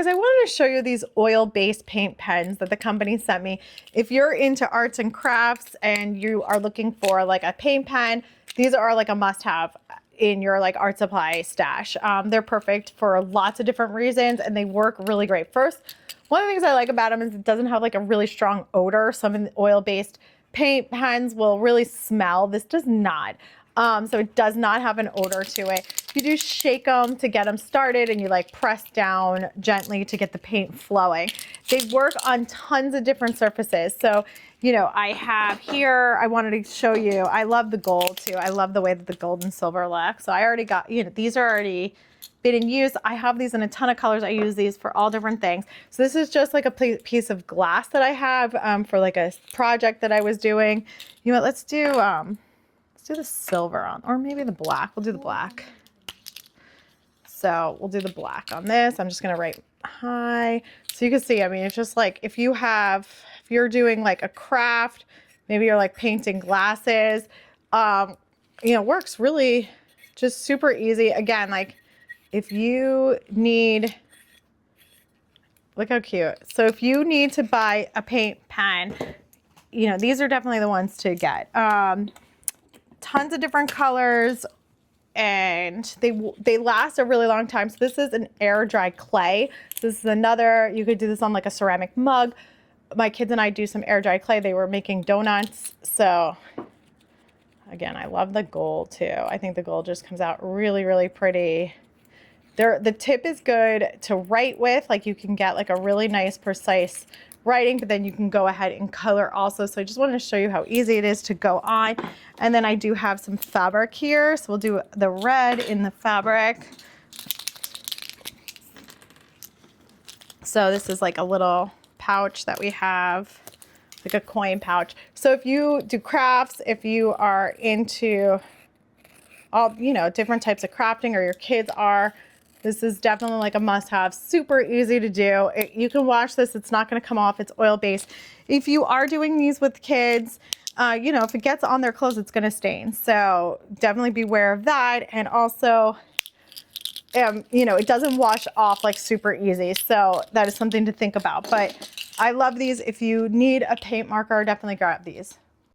Guys, I wanted to show you these oil-based paint pens that the company sent me. If you're into arts and crafts and you are looking for like a paint pen, these are like a must-have in your like art supply stash. They're perfect for lots of different reasons and they work really great. First, one of the things I like about them is it doesn't have like a really strong odor. Some of the oil-based paint pens will really smell. This does not. So it does not have an odor to it. You do shake them to get them started and you like press down gently to get the paint flowing. They work on tons of different surfaces. So, you know, I have here, I wanted to show you, I love the gold too. I love the way that the gold and silver look. So I already got, you know, these are already been in use. I have these in a ton of colors. I use these for all different things. So this is just like a piece of glass that I have for like a project that I was doing. You know what, let's do the silver on, or maybe the black. We'll do the black. So we'll do the black on this. I'm just going to write hi. So you can see, I mean, it's just like, if you're doing like a craft, maybe you're like painting glasses, you know, works really just super easy. Again, like if you need, look how cute. So if you need to buy a paint pen, you know, these are definitely the ones to get. Tons of different colors and they last a really long time. So this is an air dry clay. So this is another, you could do this on like a ceramic mug. My kids and I do some air dry clay. They were making donuts. So again, I love the gold too. I think the gold just comes out really, really pretty. The tip is good to write with, like you can get like a really nice precise writing, but then you can go ahead and color also. So I just wanted to show you how easy it is to go on. And then I do have some fabric here. So we'll do the red in the fabric. So this is like a little pouch that we have, like a coin pouch. So if you do crafts, if you are into all, you know, different types of crafting, or your kids are, this is definitely like a must-have, super easy to do. You can wash this, it's not gonna come off, it's oil-based. If you are doing these with kids, you know, if it gets on their clothes, it's gonna stain. So definitely beware of that. And also, you know, it doesn't wash off like super easy. So that is something to think about. But I love these. If you need a paint marker, definitely grab these.